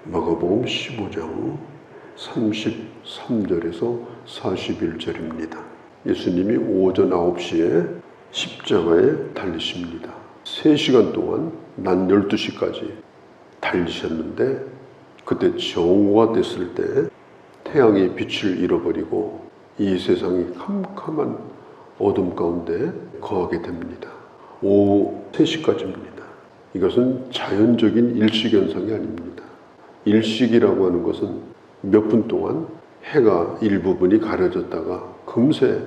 마가복음 15장 33절에서 41절입니다. 예수님이 오전 9시에 십자가에 달리십니다. 3시간 동안 낮 12시까지 달리셨는데, 그때 정오가 됐을 때 태양이 빛을 잃어버리고 이 세상이 캄캄한 어둠 가운데 거하게 됩니다. 오후 3시까지입니다. 이것은 자연적인 일식현상이 아닙니다. 일식이라고 하는 것은 몇 분 동안 해가 일부분이 가려졌다가 금세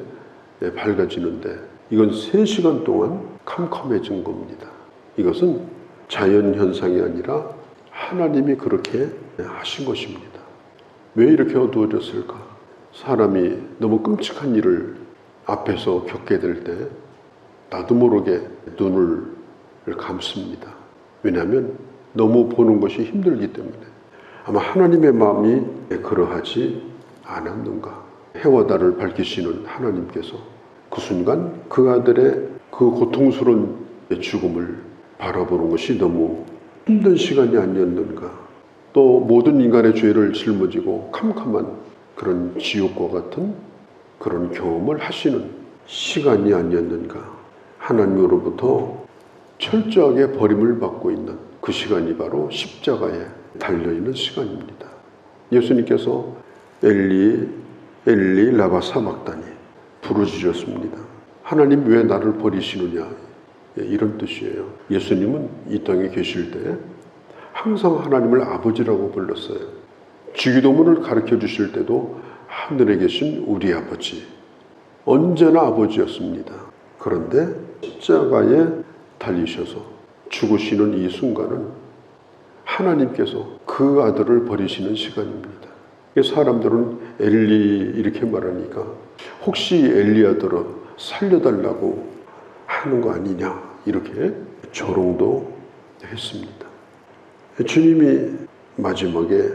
밝아지는데, 이건 3시간 동안 캄캄해진 겁니다. 이것은 자연현상이 아니라 하나님이 그렇게 하신 것입니다. 왜 이렇게 어두워졌을까? 사람이 너무 끔찍한 일을 앞에서 겪게 될 때 나도 모르게 눈을 감습니다. 왜냐하면 너무 보는 것이 힘들기 때문에. 아마 하나님의 마음이 그러하지 않았는가. 해와 달을 밝히시는 하나님께서 그 순간 그 아들의 그 고통스러운 죽음을 바라보는 것이 너무 힘든 시간이 아니었는가. 또 모든 인간의 죄를 짊어지고 캄캄한 그런 지옥과 같은 그런 경험을 하시는 시간이 아니었는가. 하나님으로부터 철저하게 버림을 받고 있는 그 시간이 바로 십자가에 달려있는 시간입니다. 예수님께서 엘리 엘리 라바 사박다니 부르짖었습니다. 하나님 왜 나를 버리시느냐, 이런 뜻이에요. 예수님은 이 땅에 계실 때 항상 하나님을 아버지라고 불렀어요. 주기도문을 가르쳐 주실 때도 하늘에 계신 우리 아버지, 언제나 아버지였습니다. 그런데 십자가에 달리셔서 죽으시는 이 순간은 하나님께서 그 아들을 버리시는 시간입니다. 사람들은 엘리 이렇게 말하니까 혹시 엘리 아들을 살려달라고 하는 거 아니냐, 이렇게 조롱도 했습니다. 주님이 마지막에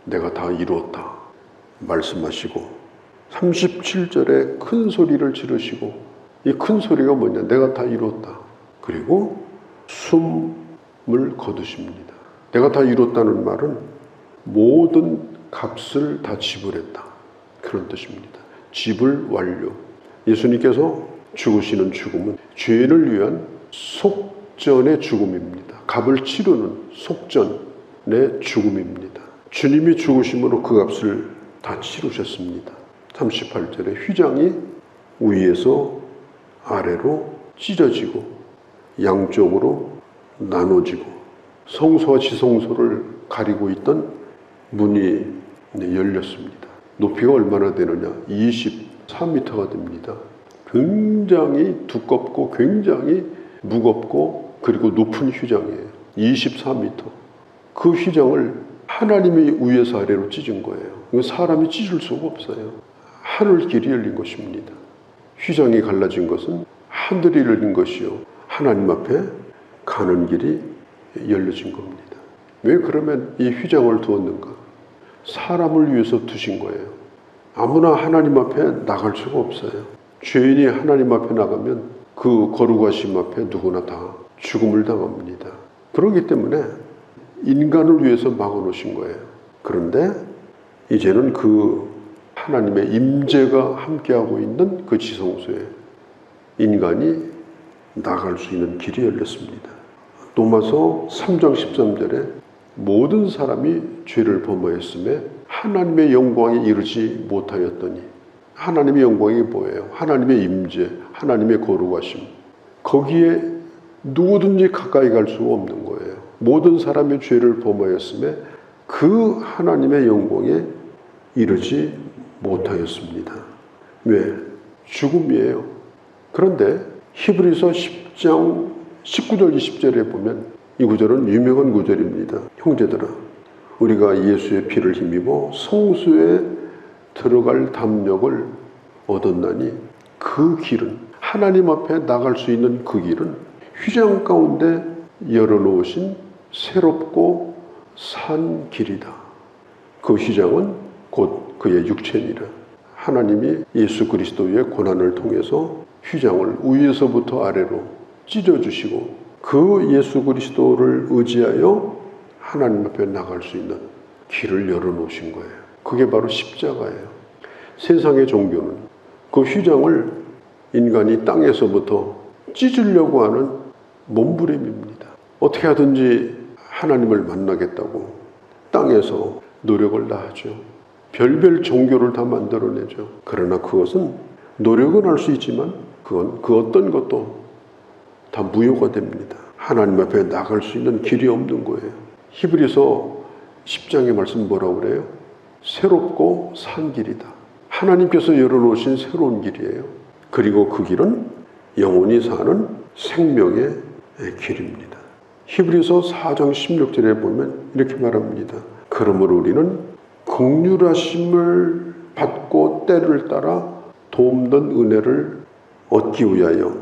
내가 다 이루었다 말씀하시고 37절에 큰 소리를 지르시고, 이 큰 소리가 뭐냐, 내가 다 이루었다. 그리고 숨을 거두십니다. 내가 다 이뤘다는 말은 모든 값을 다 지불했다, 그런 뜻입니다. 지불 완료. 예수님께서 죽으시는 죽음은 죄인을 위한 속전의 죽음입니다. 값을 치르는 속전의 죽음입니다. 주님이 죽으심으로 그 값을 다 치르셨습니다. 38절에 휘장이 위에서 아래로 찢어지고 양쪽으로 나눠지고 성소와 지성소를 가리고 있던 문이 열렸습니다. 높이가 얼마나 되느냐? 24m가 됩니다. 굉장히 두껍고 굉장히 무겁고 그리고 높은 휘장이에요. 24m. 그 휘장을 하나님이 위에서 아래로 찢은 거예요. 사람이 찢을 수가 없어요. 하늘 길이 열린 것입니다. 휘장이 갈라진 것은 하늘이 열린 것이요, 하나님 앞에 가는 길이 열려진 겁니다. 왜 그러면 이 휘장을 두었는가? 사람을 위해서 두신 거예요. 아무나 하나님 앞에 나갈 수가 없어요. 죄인이 하나님 앞에 나가면 그 거룩하심 앞에 누구나 다 죽음을 당합니다. 그렇기 때문에 인간을 위해서 막아놓으신 거예요. 그런데 이제는 그 하나님의 임재가 함께하고 있는 그 지성소에 인간이 나갈 수 있는 길이 열렸습니다. 로마서 3장 13절에 모든 사람이 죄를 범하였음에 하나님의 영광에 이르지 못하였더니, 하나님의 영광이 뭐예요? 하나님의 임재, 하나님의 거룩하심. 거기에 누구든지 가까이 갈 수가 없는 거예요. 모든 사람이 죄를 범하였음에 그 하나님의 영광에 이르지 못하였습니다. 왜? 죽음이에요. 그런데 히브리서 10장 19절 20절에 보면 이 구절은 유명한 구절입니다. 형제들아, 우리가 예수의 피를 힘입어 성소에 들어갈 담력을 얻었나니 그 길은, 하나님 앞에 나갈 수 있는 그 길은 휘장 가운데 열어놓으신 새롭고 산 길이다. 그 휘장은 곧 그의 육체니라. 하나님이 예수 그리스도의 고난을 통해서 휘장을 위에서부터 아래로 찢어주시고 그 예수 그리스도를 의지하여 하나님 앞에 나갈 수 있는 길을 열어놓으신 거예요. 그게 바로 십자가예요. 세상의 종교는 그 휘장을 인간이 땅에서부터 찢으려고 하는 몸부림입니다. 어떻게 하든지 하나님을 만나겠다고 땅에서 노력을 다하죠. 별별 종교를 다 만들어내죠. 그러나 그것은 노력은 할 수 있지만 그건 그 어떤 것도 다 무효가 됩니다. 하나님 앞에 나갈 수 있는 길이 없는 거예요. 히브리서 10장의 말씀 뭐라고 그래요? 새롭고 산 길이다. 하나님께서 열어놓으신 새로운 길이에요. 그리고 그 길은 영원히 사는 생명의 길입니다. 히브리서 4장 16절에 보면 이렇게 말합니다. 그러므로 우리는 긍휼하심을 받고 때를 따라 돕는 은혜를 얻기 위하여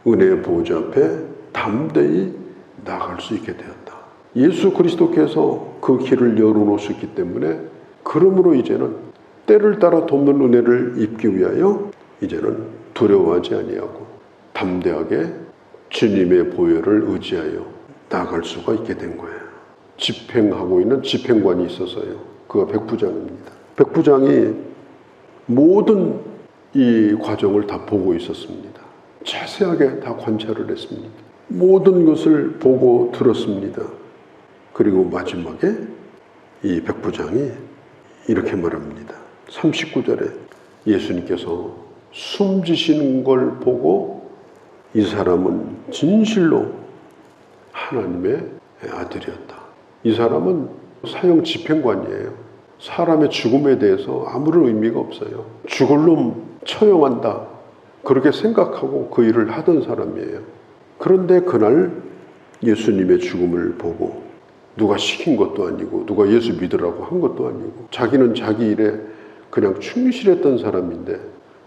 은혜의 보좌 앞에 담대히 나아갈 수 있게 되었다. 예수 그리스도께서 그 길을 열어놓으셨기 때문에 그러므로 이제는 때를 따라 돕는 은혜를 입기 위하여 이제는 두려워하지 아니하고 담대하게 주님의 보혈을 의지하여 나아갈 수가 있게 된 거예요. 집행하고 있는 집행관이 있어서요. 그가 백부장입니다. 백부장이 모든 이 과정을 다 보고 있었습니다. 자세하게 다 관찰을 했습니다. 모든 것을 보고 들었습니다. 그리고 마지막에 이 백부장이 이렇게 말합니다. 39절에 예수님께서 숨지시는 걸 보고 이 사람은 진실로 하나님의 아들이었다. 이 사람은 사형 집행관이에요. 사람의 죽음에 대해서 아무런 의미가 없어요. 죽을 놈 처형한다. 그렇게 생각하고 그 일을 하던 사람이에요. 그런데 그날 예수님의 죽음을 보고 누가 시킨 것도 아니고 누가 예수 믿으라고 한 것도 아니고 자기는 자기 일에 그냥 충실했던 사람인데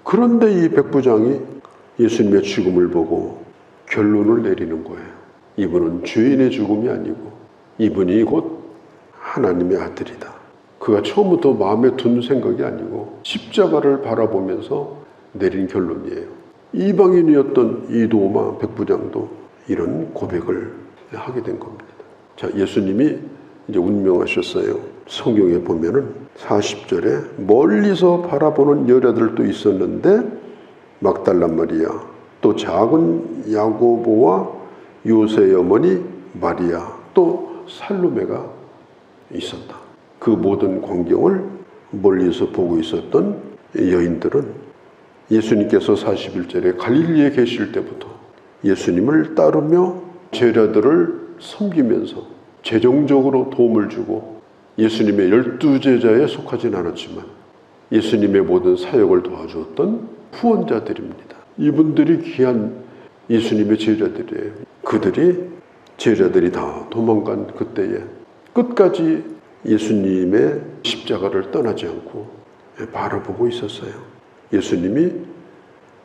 그런데 이 백부장이 예수님의 죽음을 보고 결론을 내리는 거예요. 이분은 죄인의 죽음이 아니고 이분이 곧 하나님의 아들이다. 그가 처음부터 마음에 둔 생각이 아니고 십자가를 바라보면서 내린 결론이에요. 이방인이었던 이 도마 백부장도 이런 고백을 하게 된 겁니다. 자, 예수님이 이제 운명하셨어요. 성경에 보면은 40절에 멀리서 바라보는 여자들도 있었는데 막달라 마리아, 또 작은 야고보와 요새의 어머니 마리아, 또 살로메가 있었다. 그 모든 광경을 멀리서 보고 있었던 여인들은 예수님께서 41절에 갈릴리에 계실 때부터 예수님을 따르며 제자들을 섬기면서 재정적으로 도움을 주고 예수님의 12제자에 속하진 않았지만 예수님의 모든 사역을 도와주었던 후원자들입니다. 이분들이 귀한 예수님의 제자들이에요. 제자들이 다 도망간 그때에 끝까지 예수님의 십자가를 떠나지 않고 바라보고 있었어요. 예수님이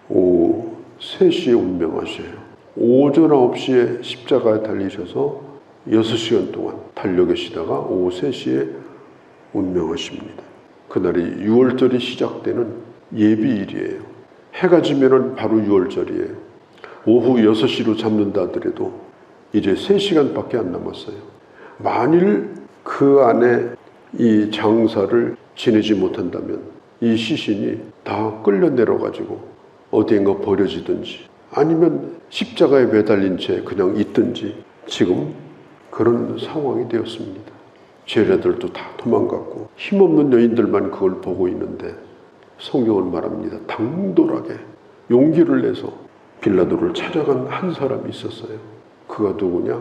오후 3시에 운명하셔요. 오전 9시에 십자가에 달리셔서 6시간 동안 달려 계시다가 오후 3시에 운명하십니다. 그날이 6월절이 시작되는 예비일이에요. 해가 지면은 바로 6월절이에요. 오후 6시로 잡는다 하더라도 이제 3시간밖에 안 남았어요. 만일 그 안에 이 장사를 지내지 못한다면 이 시신이 다 끌려 내려가지고 어디인가 버려지든지 아니면 십자가에 매달린 채 그냥 있든지 지금 그런 상황이 되었습니다. 제자들도 다 도망갔고 힘없는 여인들만 그걸 보고 있는데 성경은 말합니다. 당돌하게 용기를 내서 빌라도를 찾아간 한 사람이 있었어요. 그가 누구냐?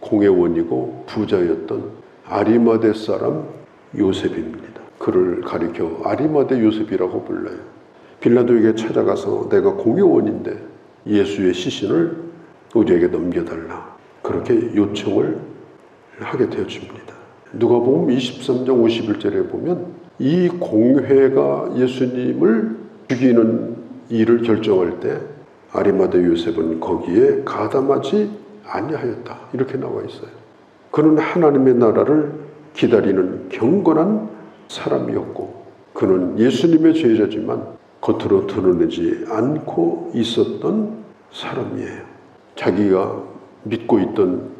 공회원이고 부자였던 아리마대 사람 요셉입니다. 그를 가리켜 아리마대 요셉이라고 불러요. 빌라도에게 찾아가서 내가 공회원인데 예수의 시신을 우리에게 넘겨달라. 그렇게 요청을 하게 되어집니다. 누가복음 23장 51절에 보면 이 공회가 예수님을 죽이는 일을 결정할 때 아리마대 요셉은 거기에 가담하지 아니하였다. 이렇게 나와 있어요. 그는 하나님의 나라를 기다리는 경건한 사람이었고 그는 예수님의 제자지만 겉으로 드러내지 않고 있었던 사람이에요. 자기가 믿고 있던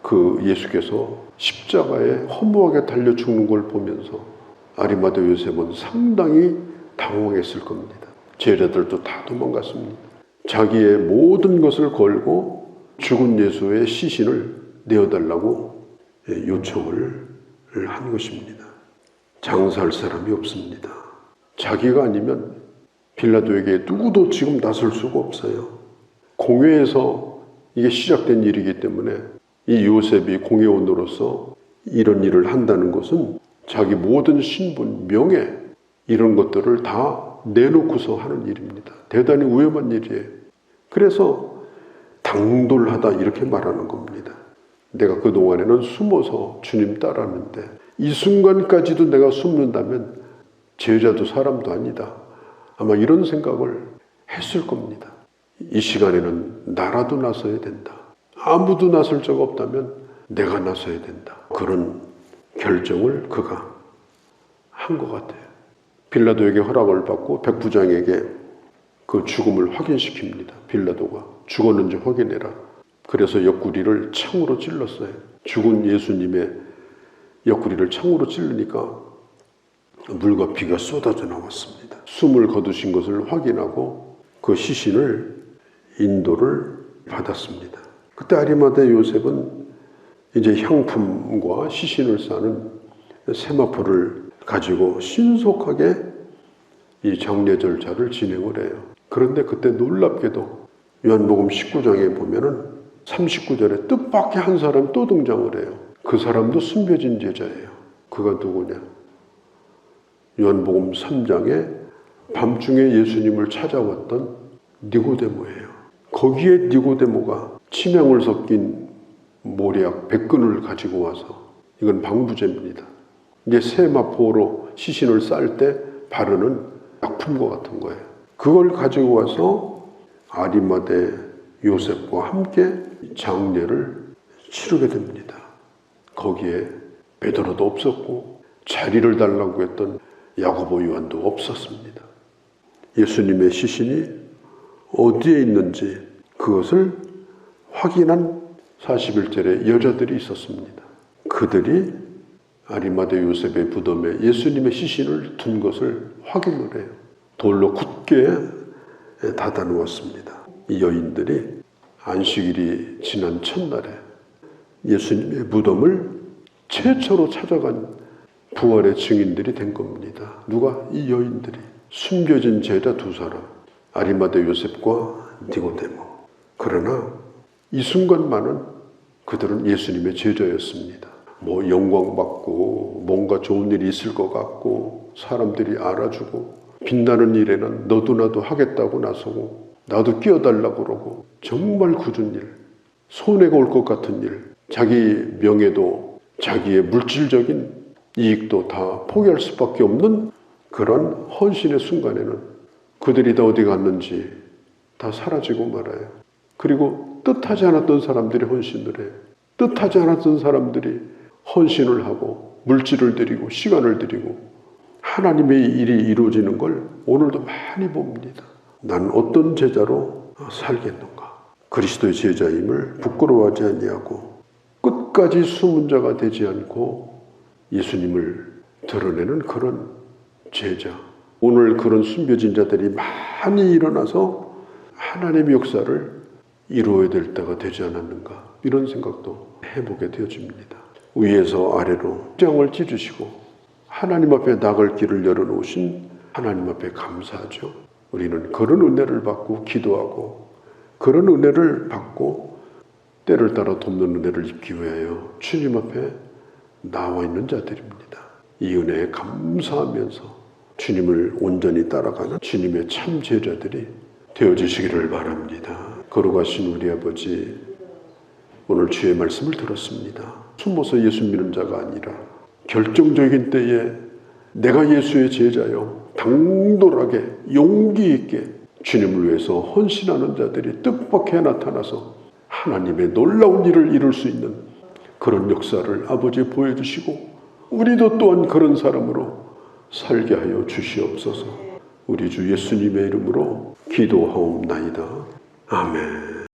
그 예수께서 십자가에 허무하게 달려 죽는 걸 보면서 아리마대 요셉은 상당히 당황했을 겁니다. 제자들도 다 도망갔습니다. 자기의 모든 것을 걸고 죽은 예수의 시신을 내어달라고 요청을 한 것입니다. 장사할 사람이 없습니다. 자기가 아니면 빌라도에게 누구도 지금 나설 수가 없어요. 공회에서 이게 시작된 일이기 때문에 이 요셉이 공회원으로서 이런 일을 한다는 것은 자기 모든 신분, 명예 이런 것들을 다 내놓고서 하는 일입니다. 대단히 위험한 일이에요. 그래서 당돌하다 이렇게 말하는 겁니다. 내가 그동안에는 숨어서 주님 따랐는데 이 순간까지도 내가 숨는다면 제자도 사람도 아니다. 아마 이런 생각을 했을 겁니다. 이 시간에는 나라도 나서야 된다. 아무도 나설 적 없다면 내가 나서야 된다. 그런 결정을 그가 한 것 같아요. 빌라도에게 허락을 받고 백부장에게 그 죽음을 확인시킵니다. 빌라도가 죽었는지 확인해라. 그래서 옆구리를 창으로 찔렀어요. 죽은 예수님의 옆구리를 창으로 찔르니까 물과 피가 쏟아져 나왔습니다. 숨을 거두신 것을 확인하고 그 시신을 인도를 받았습니다. 그때 아리마대 요셉은 이제 향품과 시신을 싸는 세마포를 가지고 신속하게 이 장례 절차를 진행을 해요. 그런데 그때 놀랍게도 요한복음 19장에 보면은 39절에 뜻밖의 한 사람 또 등장을 해요. 그 사람도 숨겨진 제자예요. 그가 누구냐? 요한복음 3장에 밤중에 예수님을 찾아왔던 니고데모예요. 거기에 니고데모가 침향을 섞인 모략 100근을 가지고 와서 이건 방부제입니다. 이제 세마포로 시신을 쌀 때 바르는 약품과 같은 거예요. 그걸 가지고 와서 아리마대 요셉과 함께 장례를 치르게 됩니다. 거기에 베드로도 없었고 자리를 달라고 했던 야고보 요한도 없었습니다. 예수님의 시신이 어디에 있는지 그것을 확인한 41절에 여자들이 있었습니다. 그들이 아리마대 요셉의 무덤에 예수님의 시신을 둔 것을 확인을 해요. 돌로 굳게 닫아 놓았습니다. 이 여인들이 안식일이 지난 첫날에 예수님의 무덤을 최초로 찾아간 부활의 증인들이 된 겁니다. 누가? 이 여인들이. 숨겨진 제자 두 사람, 아리마대 요셉과 니고데모. 그러나 이 순간만은 그들은 예수님의 제자였습니다. 뭐 영광받고 뭔가 좋은 일이 있을 것 같고 사람들이 알아주고 빛나는 일에는 너도 나도 하겠다고 나서고 나도 끼어달라고 그러고 정말 굳은 일, 손해가 올 것 같은 일, 자기 명예도 자기의 물질적인 이익도 다 포기할 수밖에 없는 그런 헌신의 순간에는 그들이 다 어디 갔는지 다 사라지고 말아요. 그리고 뜻하지 않았던 사람들이 헌신을 해요. 뜻하지 않았던 사람들이 헌신을 하고 물질을 드리고 시간을 드리고 하나님의 일이 이루어지는 걸 오늘도 많이 봅니다. 난 어떤 제자로 살겠는가? 그리스도의 제자임을 부끄러워하지 아니하고 끝까지 숨은 자가 되지 않고 예수님을 드러내는 그런 제자. 오늘 그런 숨겨진 자들이 많이 일어나서 하나님의 역사를 이루어야 될 때가 되지 않았는가? 이런 생각도 해보게 되어집니다. 위에서 아래로 장을 찢으시고 하나님 앞에 나갈 길을 열어놓으신 하나님 앞에 감사하죠. 우리는 그런 은혜를 받고 기도하고 그런 은혜를 받고 때를 따라 돕는 은혜를 입기 위하여 주님 앞에 나와 있는 자들입니다. 이 은혜에 감사하면서 주님을 온전히 따라가는 주님의 참 제자들이 되어주시기를 바랍니다. 거룩하신 우리 아버지, 오늘 주의 말씀을 들었습니다. 숨어서 예수 믿는 자가 아니라 결정적인 때에 내가 예수의 제자요, 당돌하게 용기 있게 주님을 위해서 헌신하는 자들이 뜻밖에 나타나서 하나님의 놀라운 일을 이룰 수 있는 그런 역사를 아버지 보여주시고 우리도 또한 그런 사람으로 살게 하여 주시옵소서. 우리 주 예수님의 이름으로 기도하옵나이다. 아멘.